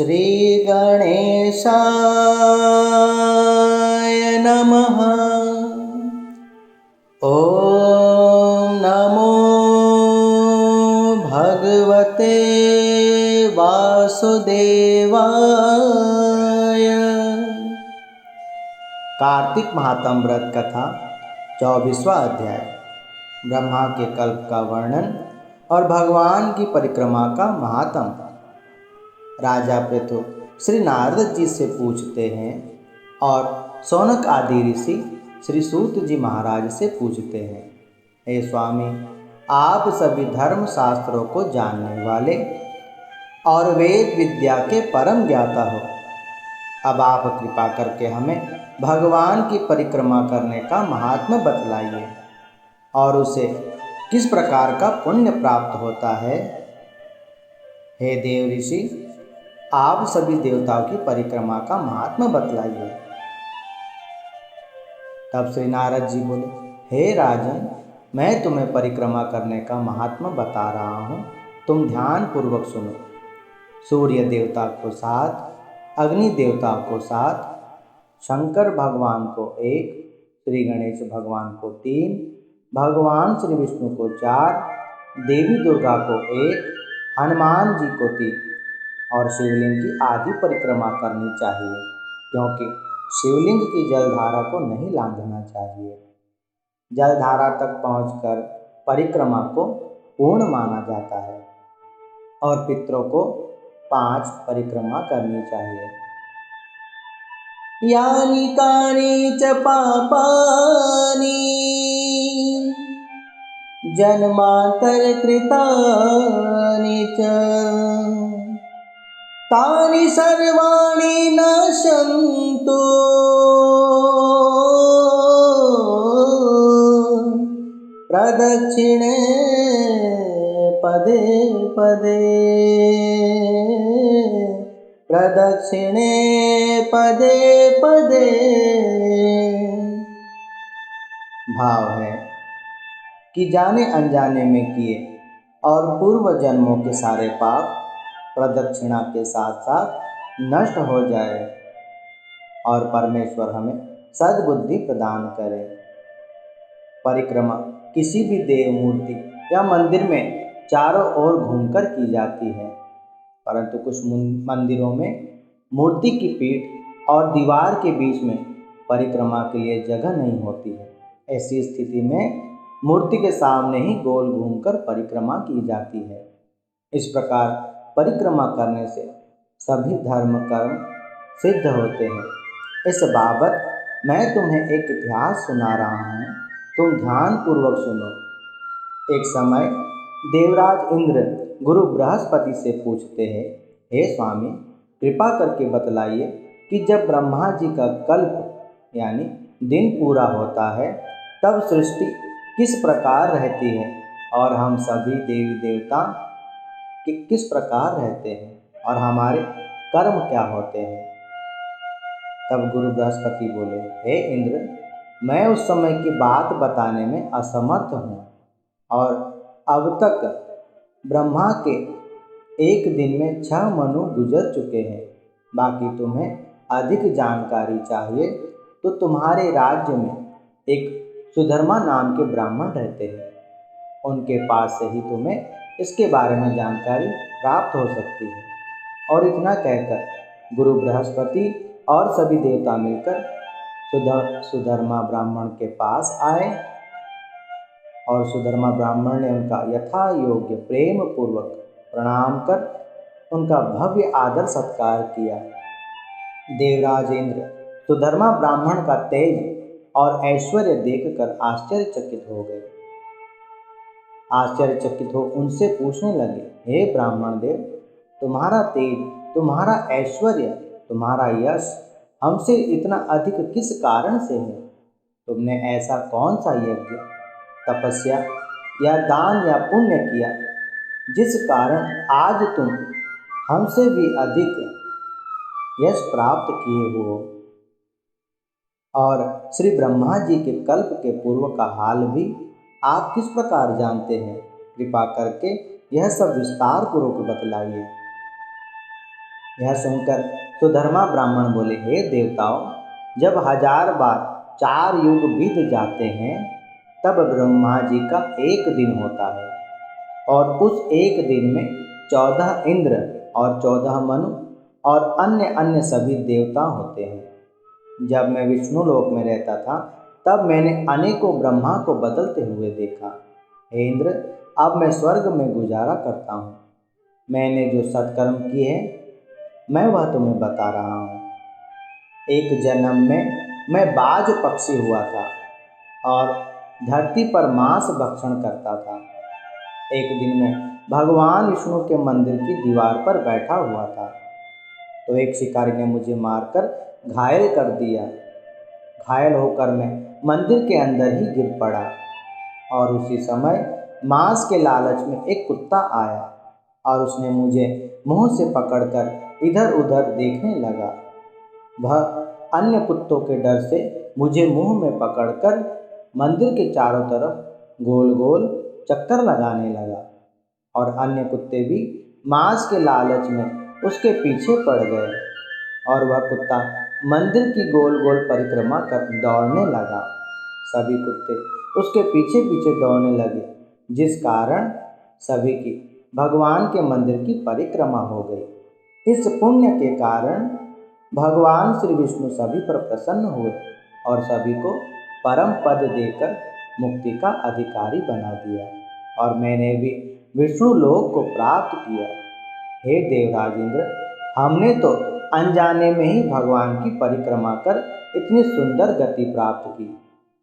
श्री गणेशाय नमः। ओम नमो भगवते वासुदेवाय। कार्तिक महात्म व्रत कथा 24वां अध्याय। ब्रह्मा के कल्प का वर्णन और भगवान की परिक्रमा का महात्म। राजा पृथु श्री नारद जी से पूछते हैं और शौनक आदि ऋषि श्री सूत जी महाराज से पूछते हैं, हे स्वामी, आप सभी धर्म शास्त्रों को जानने वाले और वेद विद्या के परम ज्ञाता हो। अब आप कृपा करके हमें भगवान की परिक्रमा करने का महात्म्य बतलाइए और उसे किस प्रकार का पुण्य प्राप्त होता है। हे देव ऋषि, आप सभी देवताओं की परिक्रमा का महात्म्य बतलाइए। तब श्री नारद जी बोले, हे राजन, मैं तुम्हें परिक्रमा करने का महात्म्य बता रहा हूँ, तुम ध्यान पूर्वक सुनो। सूर्य देवता को 7, अग्नि देवता को 7, शंकर भगवान को 1, श्री गणेश भगवान को 3, भगवान श्री विष्णु को 4, देवी दुर्गा को 1, हनुमान जी को 3 और शिवलिंग की आधी परिक्रमा करनी चाहिए, क्योंकि शिवलिंग की जलधारा को नहीं लांघना चाहिए। जलधारा तक पहुंचकर परिक्रमा को पूर्ण माना जाता है और पितरों को 5 परिक्रमा करनी चाहिए। यानी कानी च पापानी जन्मांतर कृतानि च तानि सर्वाणि नश्यन्तु प्रदक्षिणे पदे पदे। प्रदक्षिणे पदे पदे। भाव है कि जाने अनजाने में किए और पूर्व जन्मों के सारे पाप प्रदक्षिणा के साथ साथ नष्ट हो जाए और परमेश्वर हमें सद्बुद्धि प्रदान करे। परिक्रमा किसी भी देव मूर्ति या मंदिर में चारों ओर घूमकर की जाती है, परंतु कुछ मंदिरों में मूर्ति की पीठ और दीवार के बीच में परिक्रमा के लिए जगह नहीं होती है। ऐसी स्थिति में मूर्ति के सामने ही गोल घूमकर परिक्रमा की जाती है। इस प्रकार परिक्रमा करने से सभी धर्म कर्म सिद्ध होते हैं। इस बाबत मैं तुम्हें एक इतिहास सुना रहा हूँ, तुम ध्यान पूर्वक सुनो। एक समय देवराज इंद्र गुरु बृहस्पति से पूछते हैं, हे स्वामी, कृपा करके बतलाइए कि जब ब्रह्मा जी का कल्प यानी दिन पूरा होता है तब सृष्टि किस प्रकार रहती है और हम सभी देवी देवता किस प्रकार रहते हैं और हमारे कर्म क्या होते हैं। तब गुरु बृहस्पति बोले, हे इंद्र, मैं उस समय की बात बताने में असमर्थ हूँ और अब तक ब्रह्मा के एक दिन में 6 मनु गुजर चुके हैं। बाकी तुम्हें अधिक जानकारी चाहिए तो तुम्हारे राज्य में एक सुधर्मा नाम के ब्राह्मण रहते हैं, उनके पास से ही तुम्हें इसके बारे में जानकारी प्राप्त हो सकती है। और इतना कहकर गुरु बृहस्पति और सभी देवता मिलकर सुधर्मा ब्राह्मण के पास आए और सुधर्मा ब्राह्मण ने उनका यथा योग्य प्रेम पूर्वक प्रणाम कर उनका भव्य आदर सत्कार किया। देवराज इंद्र सुधर्मा ब्राह्मण का तेज और ऐश्वर्य देखकर आश्चर्यचकित हो गए। आश्चर्यचकित हो उनसे पूछने लगे, हे ब्राह्मण देव, तुम्हारा तेज, तुम्हारा ऐश्वर्य, तुम्हारा यश हमसे इतना अधिक किस कारण से है? तुमने ऐसा कौन सा यज्ञ, तपस्या या दान या पुण्य किया जिस कारण आज तुम हमसे भी अधिक यश प्राप्त किए हो? और श्री ब्रह्मा जी के कल्प के पूर्व का हाल भी आप किस प्रकार जानते हैं? कृपा करके यह सब विस्तार पूर्वक बतलाइए। यह सुनकर सुधर्मा ब्राह्मण बोले, हे देवताओं, जब 1000 बार 4 युग बीत जाते हैं तब ब्रह्मा जी का एक दिन होता है, और उस एक दिन में 14 इंद्र और 14 मनु और अन्य अन्य सभी देवता होते हैं। जब मैं विष्णु लोक में रहता था तब मैंने अनेकों ब्रह्मा को बदलते हुए देखा। हे इंद्र, अब मैं स्वर्ग में गुजारा करता हूँ। मैंने जो सत्कर्म किए हैं मैं वह तुम्हें बता रहा हूँ। एक जन्म में मैं बाज पक्षी हुआ था और धरती पर मांस भक्षण करता था। एक दिन मैं भगवान विष्णु के मंदिर की दीवार पर बैठा हुआ था तो एक शिकारी ने मुझे मारकर घायल कर दिया। घायल होकर मैं मंदिर के अंदर ही गिर पड़ा और उसी समय मांस के लालच में एक कुत्ता आया और उसने मुझे मुंह से पकड़कर इधर उधर देखने लगा। वह अन्य कुत्तों के डर से मुझे मुंह में पकड़कर मंदिर के चारों तरफ गोल गोल चक्कर लगाने लगा और अन्य कुत्ते भी मांस के लालच में उसके पीछे पड़ गए और वह कुत्ता मंदिर की गोल गोल परिक्रमा कर दौड़ने लगा। सभी कुत्ते उसके पीछे पीछे दौड़ने लगे, जिस कारण सभी की भगवान के मंदिर की परिक्रमा हो गई। इस पुण्य के कारण भगवान श्री विष्णु सभी पर प्रसन्न हुए और सभी को परम पद देकर मुक्ति का अधिकारी बना दिया और मैंने भी विष्णु लोक को प्राप्त किया। हे देवराज इंद्र, हमने तो अनजाने में ही भगवान की परिक्रमा कर इतनी सुंदर गति प्राप्त की,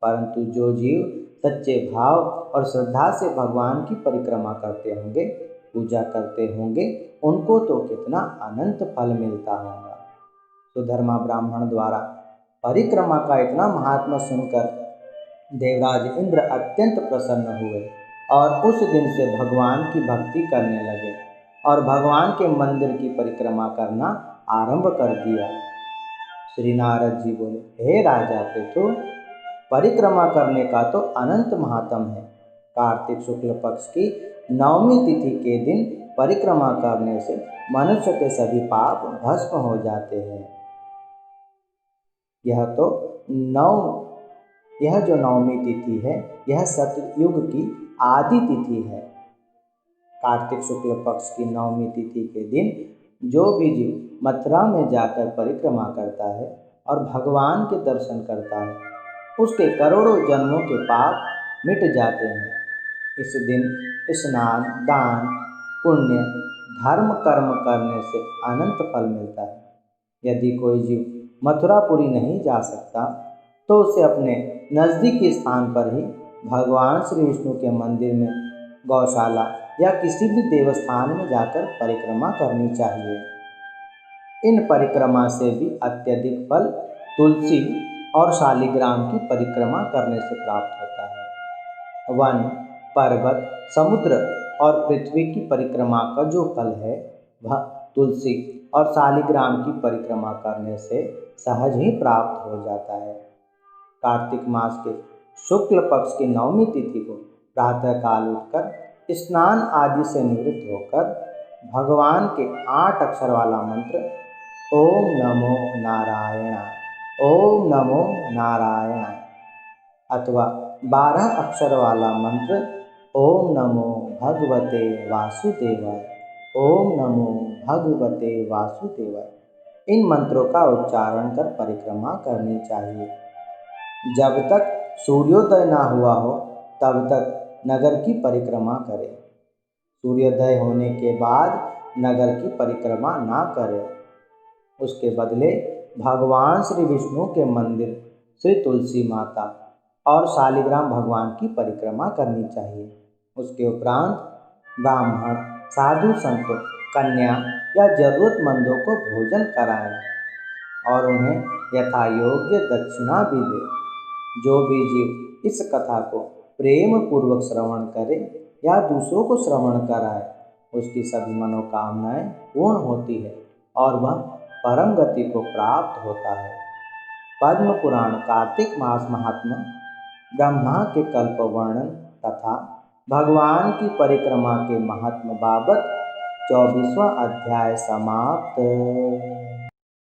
परंतु जो जीव सच्चे भाव और श्रद्धा से भगवान की परिक्रमा करते होंगे, पूजा करते होंगे, उनको तो कितना अनंत फल मिलता होगा। सुधर्मा ब्राह्मण द्वारा परिक्रमा का इतना महात्मा सुनकर देवराज इंद्र अत्यंत प्रसन्न हुए और उस दिन से भगवान की भक्ति करने लगे और भगवान के मंदिर की परिक्रमा करना आरंभ कर दिया। श्री नारद जी बोले, हे राजा पृथु, परिक्रमा करने का तो अनंत महात्म है। कार्तिक शुक्ल पक्ष की 9वीं तिथि के दिन परिक्रमा करने से मनुष्य के सभी पाप भस्म हो जाते हैं। यह जो 9वीं तिथि है, यह सतयुग की आदि तिथि है। कार्तिक शुक्ल पक्ष की 9वीं तिथि के दिन जो भी जीव मथुरा में जाकर परिक्रमा करता है और भगवान के दर्शन करता है, उसके करोड़ों जन्मों के पाप मिट जाते हैं। इस दिन स्नान, दान, पुण्य, धर्म कर्म करने से अनंत फल मिलता है। यदि कोई जीव मथुरापुरी नहीं जा सकता तो उसे अपने नज़दीकी स्थान पर ही भगवान श्री विष्णु के मंदिर में, गौशाला या किसी भी देवस्थान में जाकर परिक्रमा करनी चाहिए। इन परिक्रमा से भी अत्यधिक फल तुलसी और शालिग्राम की परिक्रमा करने से प्राप्त होता है। वन, पर्वत, समुद्र और पृथ्वी की परिक्रमा का जो फल है वह तुलसी और शालिग्राम की परिक्रमा करने से सहज ही प्राप्त हो जाता है। कार्तिक मास के शुक्ल पक्ष की 9वीं तिथि को प्रातःकाल उठकर स्नान आदि से निवृत्त होकर भगवान के 8 अक्षर वाला मंत्र ओम नमो नारायण, ओम नमो नारायण अथवा 12 अक्षर वाला मंत्र ओम नमो भगवते वासुदेवाय, ओम नमो भगवते वासुदेवाय, इन मंत्रों का उच्चारण कर परिक्रमा करनी चाहिए। जब तक सूर्योदय ना हुआ हो तब तक नगर की परिक्रमा करें। सूर्योदय होने के बाद नगर की परिक्रमा ना करें। उसके बदले भगवान श्री विष्णु के मंदिर, श्री तुलसी माता और शालिग्राम भगवान की परिक्रमा करनी चाहिए। उसके उपरांत ब्राह्मण, साधु संतों, कन्या या जरूरतमंदों को भोजन कराएं और उन्हें यथा योग्य दक्षिणा भी दें। जो भी जीव इस कथा को प्रेम पूर्वक श्रवण करे या दूसरों को श्रवण कराए, उसकी सभी मनोकामनाएं पूर्ण होती है और वह परम गति को प्राप्त होता है। पद्म पुराण कार्तिक मास महात्म्य, ब्रह्मा के कल्प वर्णन तथा भगवान की परिक्रमा के महात्म्य बाबत 24वां अध्याय समाप्त।